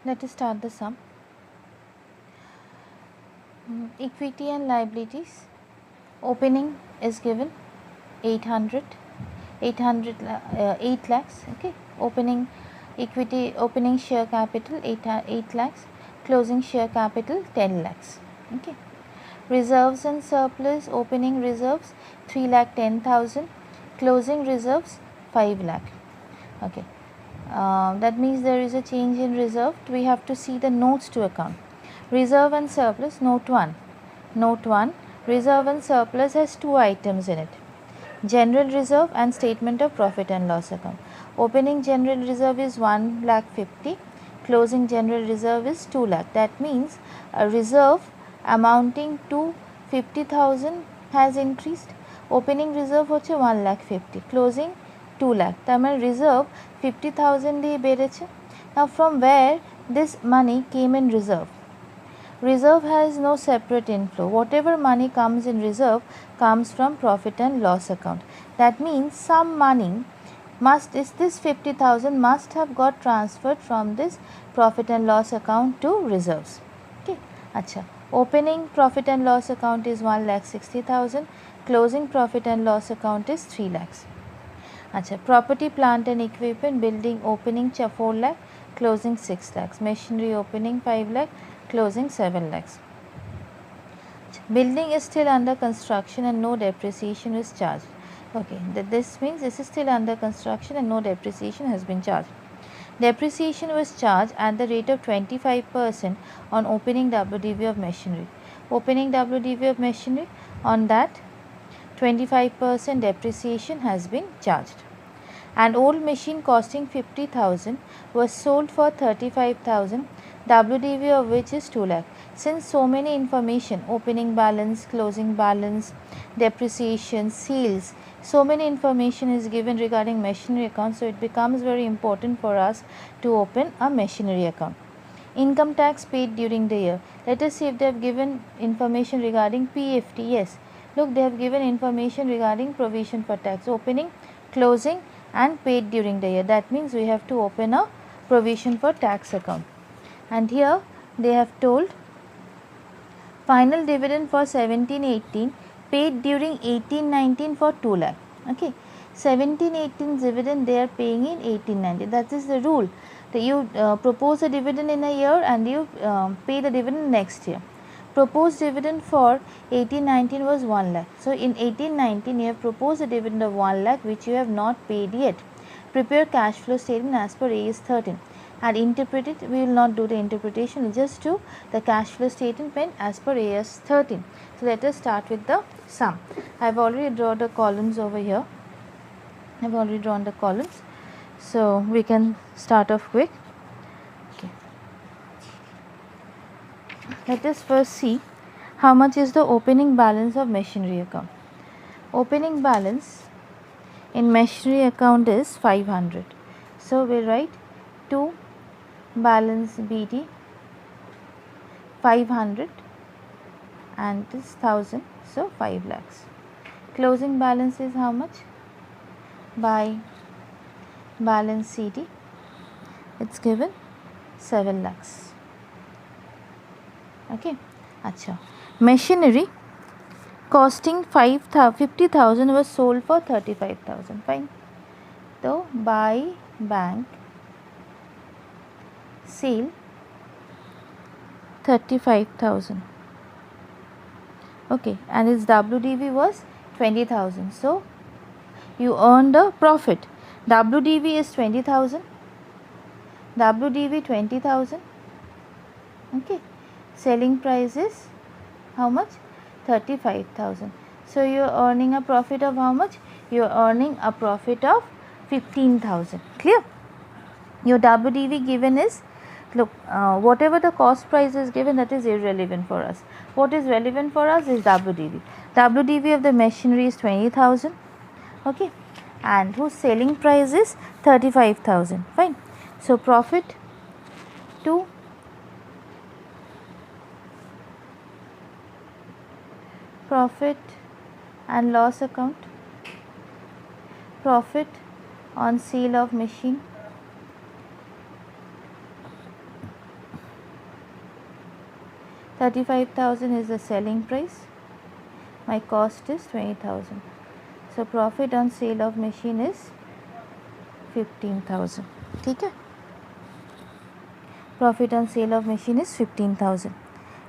Let us start the sum. Equity and liabilities. Opening is given 8 lakhs. Okay, opening equity, opening share capital 8 lakhs, closing share capital 10 lakhs. Okay, reserves and surplus. Opening reserves 3,10,000, closing reserves 5 lakh. Okay, that means there is a change in reserve. We have to see the notes to account. Reserve and surplus. Note 1. Note 1. Reserve and surplus has two items in it: general reserve and statement of profit and loss account. Opening general reserve is 1,50,000, closing general reserve is 2 lakh. That means a reserve amounting to 50,000 has increased. Opening reserve হচ্ছে 1,50,000, closing 2 lakh. তার মানে reserve 50,000 দিয়ে বেড়েছে. Now from where this money came in reserve? Reserve has no separate inflow. Whatever money comes in reserve comes from profit and loss account. That means some money this 50,000 must have got transferred from this profit and loss account to reserves. Okay, acha. Opening profit and loss account is 1,60,000, closing profit and loss account is 3 lakhs. Acha. Property, plant and equipment. Building opening 4 lakh, closing 6 lakhs. Machinery opening 5 lakh, closing 7 lakhs. Building is still under construction and no depreciation is charged. Okay, this means this is still under construction and no depreciation has been charged. Depreciation was charged at the rate of 25% on opening WDV of machinery. Opening WDV of machinery, on that 25% depreciation has been charged. An old machine costing 50,000 was sold for 35,000, WDV of which is 2 lakh. Since so many information, opening balance, closing balance, depreciation, sales, so many information is given regarding machinery account, so it becomes very important for us to open a machinery account. Income tax paid during the year. Let us see if they have given information regarding PFT. Yes, look, they have given information regarding provision for tax. Opening, closing and paid during the year. That means we have to open a provision for tax account. And here they have told final dividend for 17-18 paid during 18-19 for 2 lakh. Okay, 17-18 dividend they are paying in 18-19. That is the rule, that you propose a dividend in a year and you pay the dividend next year. Proposed dividend for 18-19 was 1 lakh. So in 18-19 you have proposed a dividend of 1 lakh which you have not paid yet. Prepare cash flow statement as per AS 13 and interpret it. We will not do the interpretation, we'll just do the cash flow statement as per AS 13. So let us start with the sum. I have already drawn the columns over here. I have already drawn the columns, so we can start off quick. Okay. Let us first see how much is the opening balance of machinery account. Opening balance in machinery account is 500. So we write 2 balance BD 500 and this 1000, so 5 lakhs. Closing balance is how much? By balance CD, it's given 7 lakhs. Okay, acha. Machinery costing 50,000 was sold for 35,000. Fine. So by bank sale 35,000. Okay, and its WDV was 20,000. So you earned a profit. WDV is 20,000. WDV 20,000. Okay. Selling price is how much? 35,000. So you are earning a profit of how much? You are earning a profit of 15,000. Clear? Your WDV given is, look, whatever the cost price is given, that is irrelevant for us. What is relevant for us is WDV. WDV of the machinery is 20,000. Okay, and whose selling price is 35,000. Fine. So profit to profit and loss account. Profit on sale of machine. 35,000 is the selling price. My cost is 20,000. So profit on sale of machine is 15,000. ठीक है, profit on sale of machine is 15,000.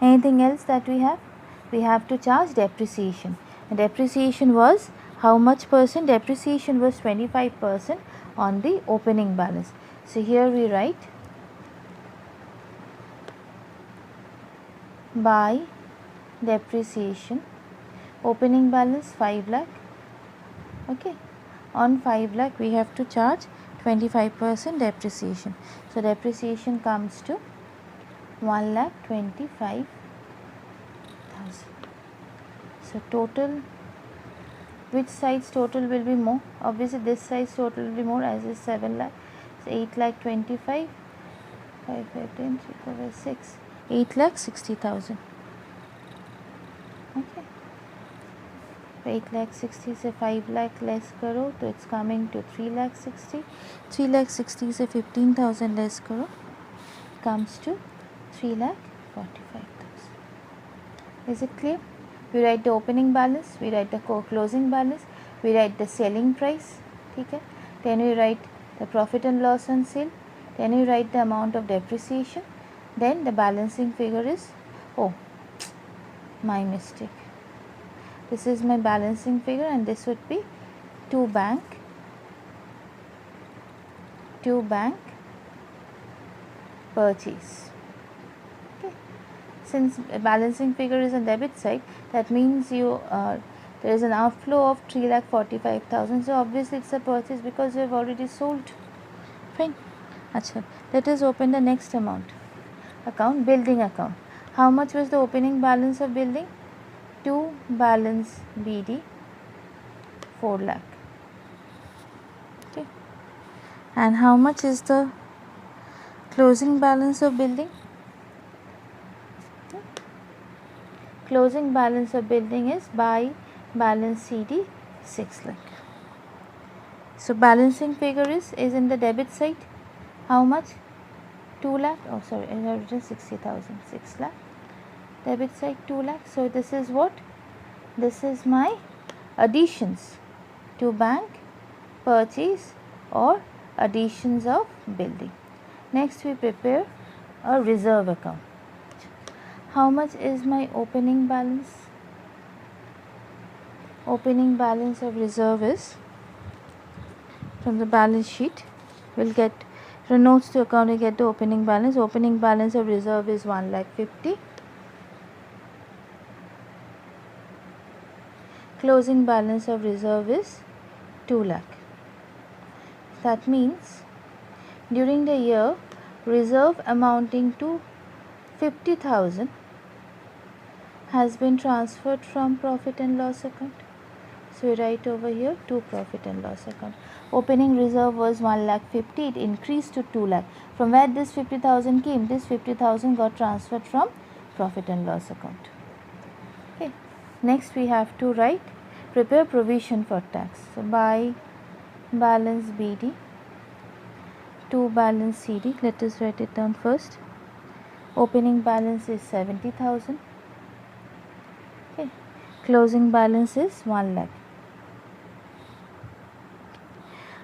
Anything else that we have? We have to charge depreciation. And depreciation was how much percent? Depreciation was 25% on the opening balance. So here we write by depreciation, opening balance 5 lakh. Okay, on 5 lakh we have to charge 25% depreciation. So depreciation comes to 1,25,000. So total, which side's total will be more? Obviously this side's total will be more, as is 7 lakh. So 8,25,000, 5, 5, 10, 3, 4, 5, 6, 8,60,000. Okay, 8,60,000 से 5 lakh less करो तो it's coming to 3,60,000. 3,60,000 से 15,000 less करो, comes to 3,45,000. Is it clear? We write the opening balance, we write the closing balance, we write the selling price. ठीक है, then we write the profit and loss on sale, then we write the amount of depreciation, then the balancing figure is, oh my mistake, this is my balancing figure and this would be to bank purchase. Okay, since balancing figure is on debit side, that means you there is an outflow of 3,45,000. So obviously it's a purchase because you have already sold. Fine. Achha, let us open the next account, building account. How much was the opening balance of building? To balance BD 4 lakh. Okay. And how much is the closing balance of building? Okay. Closing balance of building is by balance CD 6 lakh. So balancing figure is in the debit side. How much? 2 lakh. Oh sorry, I have written 60,000. 6 lakh. Debit side 2 lakh. So this is what? This is my additions to bank, purchase or additions of building. Next we prepare a reserve account. How much is my opening balance? Opening balance of reserve is, from the balance sheet we'll get the notes to account, we get the opening balance. Opening balance of reserve is 1,50,000. Closing balance of reserve is 2 lakh. That means during the year, reserve amounting to 50,000 has been transferred from profit and loss account. So we write over here to profit and loss account. Opening reserve was 1,50,000, it increased to 2 lakh. From where this 50,000 came? This 50,000 got transferred from profit and loss account. Okay. Next we have to write, prepare provision for tax. So by balance BD to balance CD, let us write it down first. Opening balance is 70,000. Okay. Closing balance is 1 lakh.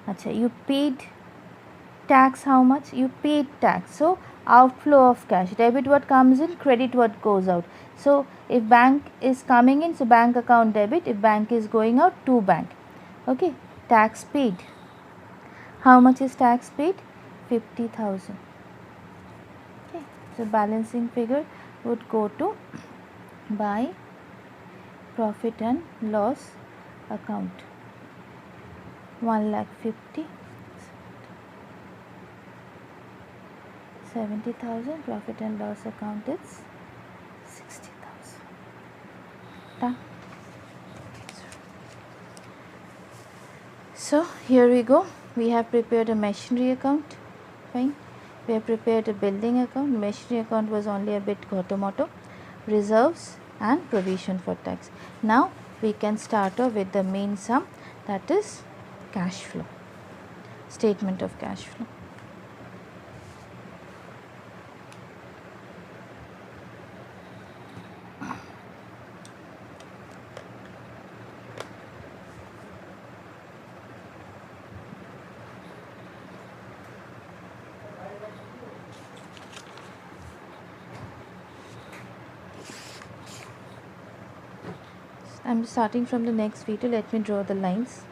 Achha, you paid tax how much? You paid tax. So outflow of cash. Debit what comes in, credit what goes out. So if bank is coming in, so bank account debit. If bank is going out, to bank. Okay. Tax paid. How much is tax paid? 50,000. Okay. So balancing figure would go to by profit and loss account. 1,50,000. 70,000. Profit and loss account is 60,000. Done. So here we go. We have prepared a machinery account. Fine. We have prepared a building account. Machinery account was only a bit automoto. Reserves and provision for tax. Now we can start off with the main sum, that is cash flow. Statement of cash flow. I'm starting from the next video. Let me draw the lines.